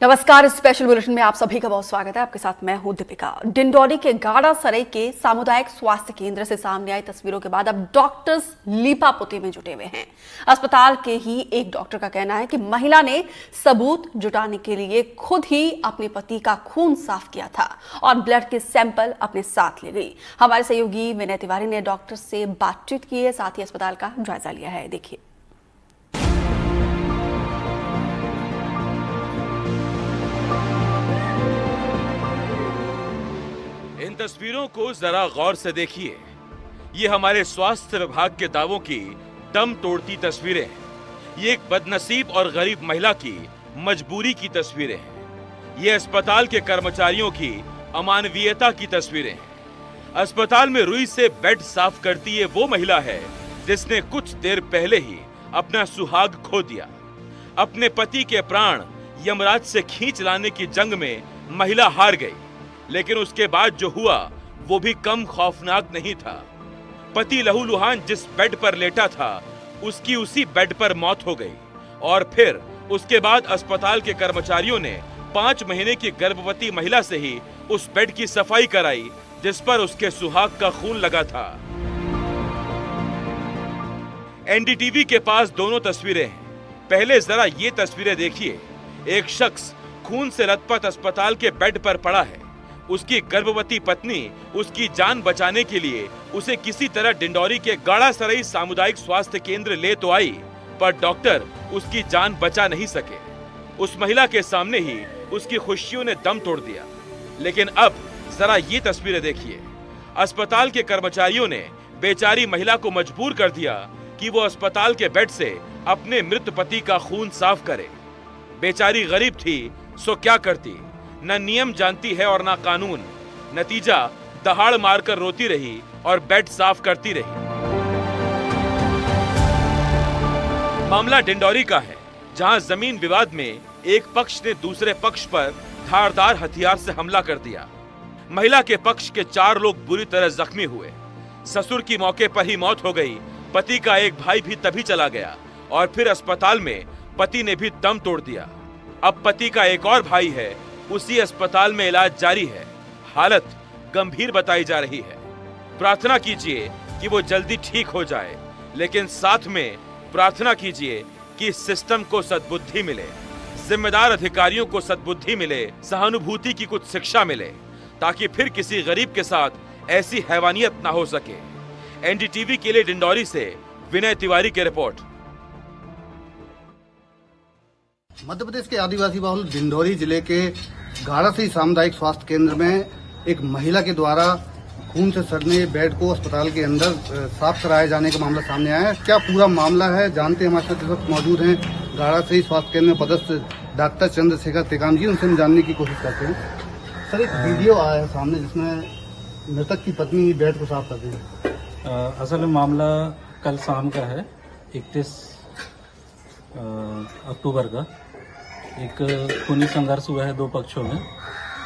नमस्कार। Special bulletin में आप सभी का बहुत स्वागत है। आपके साथ मैं हूं दीपिका। डिंडौरी के गाड़ासराय के सामुदायिक स्वास्थ्य केंद्र से सामने आई तस्वीरों के बाद अब डॉक्टर्स लीपापोती में जुटे हुए हैं। अस्पताल के ही एक डॉक्टर का कहना है कि महिला ने सबूत जुटाने के लिए खुद ही अपने पति का खून साफ किया था और ब्लड के सैंपल अपने साथ ले गई। हमारे सहयोगी विनय तिवारी ने डॉक्टर से बातचीत की है, साथ ही अस्पताल का जायजा लिया है। देखिए। इन तस्वीरों को जरा गौर से देखिए। ये हमारे स्वास्थ्य विभाग के दावों की दम तोड़ती तस्वीरें हैं। ये एक बदनसीब और गरीब महिला की मजबूरी की तस्वीरें हैं। ये अस्पताल के कर्मचारियों की अमानवीयता की तस्वीरें हैं। अस्पताल में रुई से बेड साफ करती ये वो महिला है जिसने कुछ देर पहले ही अपना सुहाग खो दिया। अपने पति के प्राण यमराज से खींच लाने की जंग में महिला हार गई, लेकिन उसके बाद जो हुआ वो भी कम खौफनाक नहीं था। पति लहूलुहान जिस बेड पर लेटा था उसकी उसी बेड पर मौत हो गई और फिर उसके बाद अस्पताल के कर्मचारियों ने 5 महीने की गर्भवती महिला से ही उस बेड की सफाई कराई जिस पर उसके सुहाग का खून लगा था। एनडीटीवी के पास दोनों तस्वीरें हैं। पहले जरा ये तस्वीरें देखिए। एक शख्स खून से लथपथ अस्पताल के बेड पर पड़ा है। उसकी गर्भवती पत्नी उसकी जान बचाने के लिए उसे किसी तरह डिंडौरी के गाड़ासराय सामुदायिक स्वास्थ्य केंद्र ले तो आई, पर डॉक्टर उसकी जान बचा नहीं सके। उस महिला के सामने ही उसकी खुशियों ने दम तोड़ दिया। लेकिन अब जरा ये तस्वीरें देखिए। अस्पताल के कर्मचारियों ने बेचारी महिला को मजबूर कर दिया कि वो अस्पताल के बेड से अपने मृत पति का खून साफ करे। बेचारी गरीब थी, सो क्या करती, न नियम जानती है और न कानून। नतीजा दहाड़ मारकर रोती रही और बेड साफ करती रही। मामला डिंडौरी का है, जहां जमीन विवाद में एक पक्ष ने दूसरे पक्ष पर धारदार हथियार से हमला कर दिया। महिला के पक्ष के 4 लोग बुरी तरह जख्मी हुए। ससुर की मौके पर ही मौत हो गई। पति का एक भाई भी तभी चला गया और फिर अस्पताल में पति ने भी दम तोड़ दिया। अब पति का एक और भाई है, उसी अस्पताल में इलाज जारी है। हालत गंभीर बताई जा रही है। प्रार्थना कीजिए कि वो जल्दी ठीक हो जाए, लेकिन साथ में प्रार्थना कीजिए कि सिस्टम को सद्बुद्धि मिले, जिम्मेदार अधिकारियों को सद्बुद्धि मिले, सहानुभूति की कुछ शिक्षा मिले, ताकि फिर किसी गरीब के साथ ऐसी हैवानियत ना हो सके। एनडीटीवी के लिए डिंडौरी से विनय तिवारी की रिपोर्ट। मध्य प्रदेश के आदिवासी बहुल डिंडौरी जिले के गाड़ासराय सामुदायिक स्वास्थ्य केंद्र में एक महिला के द्वारा खून से सड़ने बेड को अस्पताल के अंदर साफ कराए जाने का मामला सामने आया है। क्या पूरा मामला है जानते हैं। हमारे साथ इस वक्त मौजूद हैं गाड़ासराय स्वास्थ्य केंद्र में पदस्थ डॉक्टर चंद्रशेखर टेकाम जी। उनसे हम जानने की कोशिश करते हैं। सर, एक वीडियो आया है सामने जिसमें मृतक की पत्नी ही बेड को साफ कर रही है। असल में मामला कल शाम का है, 31 अक्टूबर का। एक खूनी संघर्ष हुआ है 2 पक्षों में।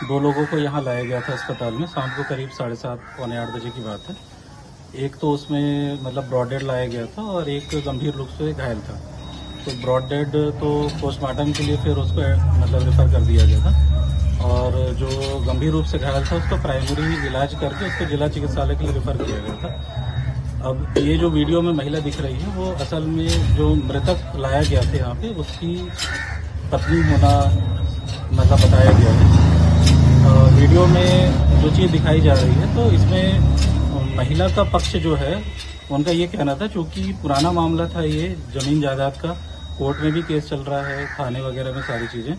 2 लोगों को यहाँ लाया गया था अस्पताल में। शाम को करीब 7:30 पौने 8 बजे की बात है। एक तो उसमें मतलब ब्रॉड डेड लाया गया था और एक गंभीर रूप से घायल था। तो ब्रॉड डेड तो पोस्टमार्टम के लिए फिर उसको मतलब रेफर कर दिया गया था और जो गंभीर रूप से घायल था उसको प्राइमरी इलाज करके उसको जिला चिकित्सालय के लिए रेफर किया गया था। अब ये जो वीडियो में महिला दिख रही है वो असल में जो मृतक लाया गया था यहाँ पे उसकी पत्नी होना मतलब बताया गया है। वीडियो में जो चीज़ दिखाई जा रही है तो इसमें महिला का पक्ष जो है उनका ये कहना था, चूँकि पुराना मामला था ये ज़मीन जायदाद का, कोर्ट में भी केस चल रहा है, थाने वगैरह में सारी चीज़ें,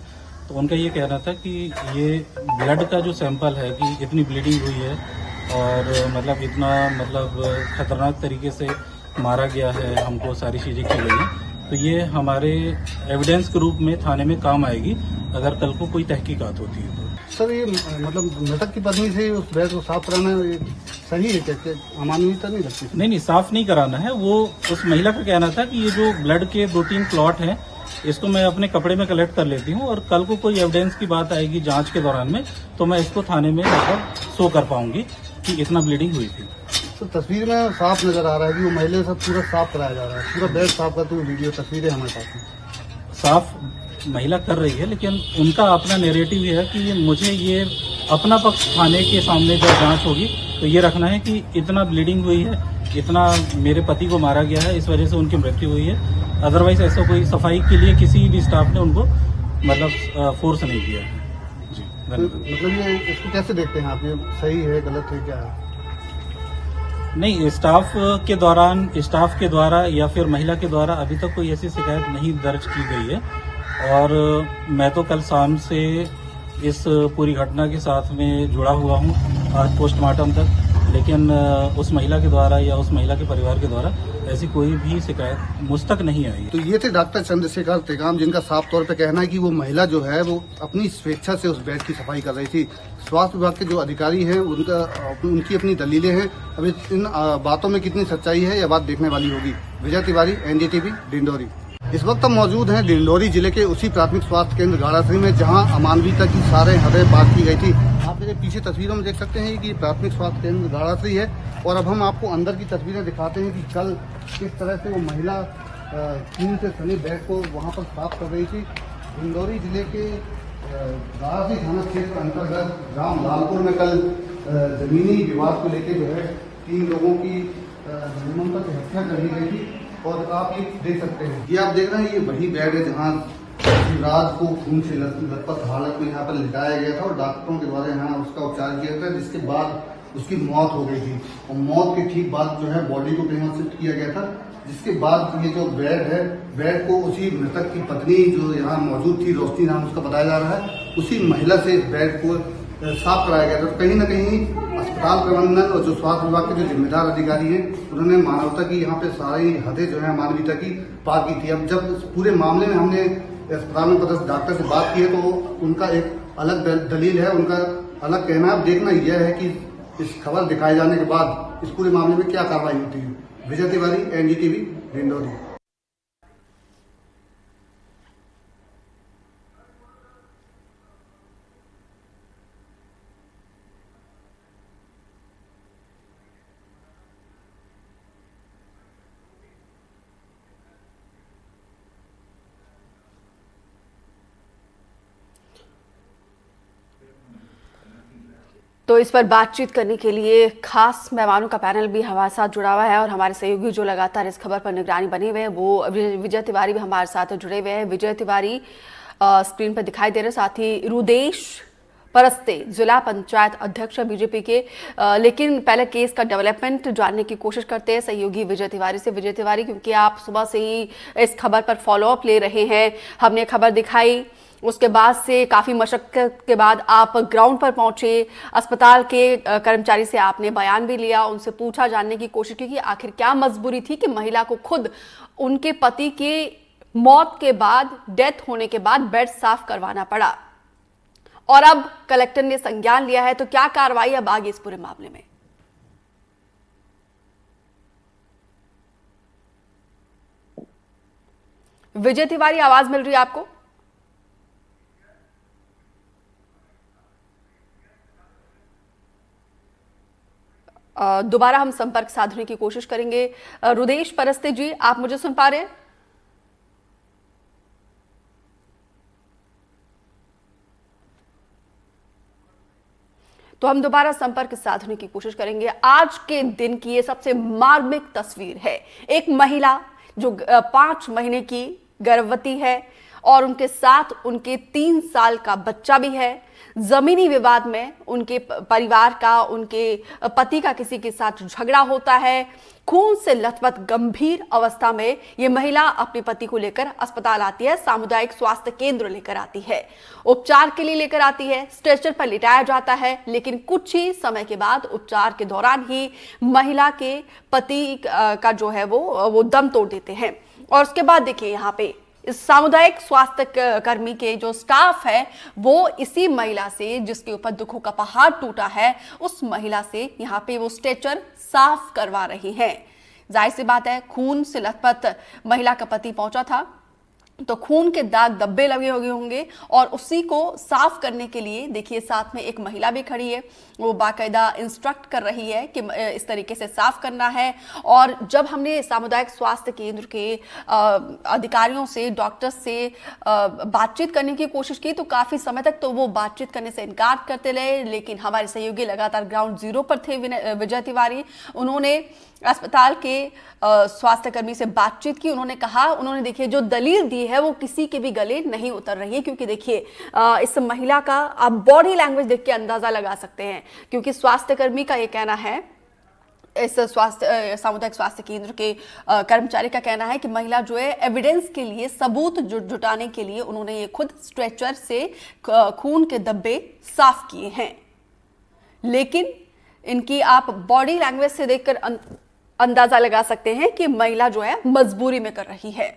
तो उनका ये कहना था कि ये ब्लड का जो सैंपल है कि इतनी ब्लीडिंग हुई है और मतलब इतना मतलब खतरनाक तरीके से मारा गया है, हमको सारी चीज़ें की गई हैं, तो ये हमारे एविडेंस के रूप में थाने में काम आएगी अगर कल को कोई तहकीकात होती है तो। सर, ये मतलब मृतक की पत्नी से उस बेड को साफ कराना सही है क्या? अमानवीयता नहीं लगती? नहीं, साफ नहीं कराना है। वो उस महिला का कहना था कि ये जो ब्लड के 2-3 क्लॉट हैं इसको मैं अपने कपड़े में कलेक्ट कर लेती हूँ और कल को कोई एविडेंस की बात आएगी जांच के दौरान में तो मैं इसको थाने में मतलब शो कर पाऊंगी कि इतना ब्लीडिंग हुई थी। तो तस्वीर में साफ नजर आ रहा है कि वो महिला सब पूरा साफ कराया जा रहा है, पूरा बेड साफ करते हुए वीडियो तस्वीरें हमारे पास में। साफ महिला कर रही है, लेकिन उनका अपना नैरेटिव ये है कि मुझे ये अपना पक्ष थाने के सामने जब जांच होगी तो ये रखना है कि इतना ब्लीडिंग हुई है, इतना मेरे पति को मारा गया है, इस वजह से उनकी मृत्यु हुई है। अदरवाइज ऐसा कोई सफाई के लिए किसी भी स्टाफ ने उनको मतलब फोर्स नहीं किया है। जी मतलब ये इसको कैसे देखते हैं आप, ये सही है गलत है क्या है? नहीं, स्टाफ के द्वारा या फिर महिला के द्वारा अभी तक कोई ऐसी शिकायत नहीं दर्ज की गई है। और मैं तो कल शाम से इस पूरी घटना के साथ में जुड़ा हुआ हूँ आज पोस्टमार्टम तक, लेकिन उस महिला के द्वारा या उस महिला के परिवार के द्वारा ऐसी कोई भी शिकायत मुझ तक नहीं आई। तो ये थे डॉक्टर चंद्रशेखर टेकाम, जिनका साफ तौर पे कहना है कि वो महिला जो है वो अपनी स्वेच्छा से उस बेड की सफाई कर रही थी। स्वास्थ्य विभाग के जो अधिकारी हैं उनकी अपनी दलीलें हैं। अब इन बातों में कितनी सच्चाई है यह बात देखने वाली होगी। विजय तिवारी, एनडीटीवी, डिंडोरी। इस वक्त हम मौजूद हैं डिंडोरी जिले के उसी प्राथमिक स्वास्थ्य केंद्र गाड़ासरी में जहां अमानवीयता की सारे हदें पार की गई थी। आप मेरे पीछे तस्वीरों में देख सकते हैं कि प्राथमिक स्वास्थ्य केंद्र गाड़ासरी है और अब हम आपको अंदर की तस्वीरें दिखाते हैं कि कल किस तरह से वो महिला खून से सनी बेड को वहां पर साफ कर रही थी। डिंडोरी जिले के गाड़ासरी थाना क्षेत्र अंतर्गत ग्राम लालपुर में कल जमीनी विवाद को लेकर जो है 3 लोगों की निर्ममता से हत्या कर दी गई थी। और आप ये देख सकते हैं, ये आप देख रहे हैं, ये वही बेड है जहाँ रात को खून से लथपथ हालत में यहाँ पर लिटाया गया था और डॉक्टरों के द्वारा यहाँ उसका उपचार किया था, जिसके बाद उसकी मौत हो गई थी। और मौत के ठीक बाद जो है बॉडी को कहीं शिफ्ट किया गया था, जिसके बाद ये जो बेड है, बेड को उसी मृतक की पत्नी जो यहाँ मौजूद थी, रोशनी नाम उसका बताया जा रहा है, उसी महिला से इस बेड को साफ कराया गया था। तो कहीं ना कहीं अस्पताल प्रबंधन और जो स्वास्थ्य विभाग के जो जिम्मेदार अधिकारी हैं उन्होंने मानवता की यहाँ पे सारी हदें जो है मानवीयता की पार की थी। अब जब पूरे मामले में हमने अस्पताल में पदस्थ डॉक्टर से बात की है तो उनका एक अलग दलील है, उनका अलग कहना है। अब देखना यह है कि इस खबर दिखाए जाने के बाद इस पूरे मामले में क्या कार्रवाई होती है। विजय तिवारी, एनडीटीवी, डिंडोरी। तो इस पर बातचीत करने के लिए खास मेहमानों का पैनल भी हमारे साथ जुड़ा हुआ है और हमारे सहयोगी जो लगातार इस खबर पर निगरानी बने हुए हैं वो विजय तिवारी भी हमारे साथ जुड़े हुए हैं। विजय तिवारी स्क्रीन पर दिखाई दे रहे, साथ ही रुदेश परस्ते जिला पंचायत अध्यक्ष बीजेपी के। लेकिन पहले केस का डेवलपमेंट जानने की कोशिश करते हैं सहयोगी विजय तिवारी से। विजय तिवारी, क्योंकि आप सुबह से ही इस खबर पर फॉलोअप ले रहे हैं, हमने खबर दिखाई, उसके बाद से काफी मशक्कत के बाद आप ग्राउंड पर पहुंचे, अस्पताल के कर्मचारी से आपने बयान भी लिया, उनसे पूछा, जानने की कोशिश की कि आखिर क्या मजबूरी थी कि महिला को खुद उनके पति के मौत के बाद, डेथ होने के बाद बेड साफ करवाना पड़ा। और अब कलेक्टर ने संज्ञान लिया है, तो क्या कार्रवाई अब आगे इस पूरे मामले में? विजय तिवारी, आवाज मिल रही है आपको? दोबारा हम संपर्क साधने की कोशिश करेंगे। रुदेश परस्ते जी, आप मुझे सुन पा रहे हैं? तो हम दोबारा संपर्क साधने की कोशिश करेंगे। आज के दिन की ये सबसे मार्मिक तस्वीर है। एक महिला जो 5 महीने की गर्भवती है और उनके साथ उनके 3 साल का बच्चा भी है। जमीनी विवाद में उनके परिवार का, उनके पति का किसी के साथ झगड़ा होता है। खून से लथपथ गंभीर अवस्था में ये महिला अपने पति को लेकर अस्पताल आती है, सामुदायिक स्वास्थ्य केंद्र लेकर आती है, उपचार के लिए लेकर आती है। स्ट्रेचर पर लिटाया जाता है, लेकिन कुछ ही समय के बाद उपचार के दौरान ही महिला के पति का जो है वो दम तोड़ देते हैं। और उसके बाद देखिए यहाँ पे इस सामुदायिक स्वास्थ्य कर्मी के जो स्टाफ है वो इसी महिला से, जिसके ऊपर दुखों का पहाड़ टूटा है, उस महिला से यहाँ पे वो स्ट्रेचर साफ करवा रही हैं। जाहिर सी बात है, खून से लथपथ महिला का पति पहुंचा था तो खून के दाग धब्बे लगे हुए होंगे और उसी को साफ करने के लिए देखिए साथ में एक महिला भी खड़ी है, वो बाकायदा इंस्ट्रक्ट कर रही है कि इस तरीके से साफ करना है। और जब हमने सामुदायिक स्वास्थ्य केंद्र के अधिकारियों से, डॉक्टर्स से बातचीत करने की कोशिश की तो काफी समय तक तो वो बातचीत करने से इनकार करते रहे, लेकिन हमारे सहयोगी लगातार ग्राउंड जीरो पर थे, विजय तिवारी, उन्होंने अस्पताल के स्वास्थ्य कर्मी से बातचीत की। उन्होंने देखिए जो दलील दी है वो किसी के भी गले नहीं उतर रही है, क्योंकि देखिए इस महिला का आप बॉडी लैंग्वेज देख के अंदाजा लगा सकते हैं, क्योंकि स्वास्थ्य कर्मी का ये कहना है, इस सामुदायिक स्वास्थ्य केंद्र के कर्मचारी का कहना है कि महिला जो है एविडेंस के लिए, सबूत जुटाने के लिए उन्होंने ये खुद स्ट्रेचर से खून के धब्बे साफ किए हैं, लेकिन इनकी आप बॉडी लैंग्वेज से देखकर अंदाजा लगा सकते हैं कि महिला जो है मजबूरी में कर रही है।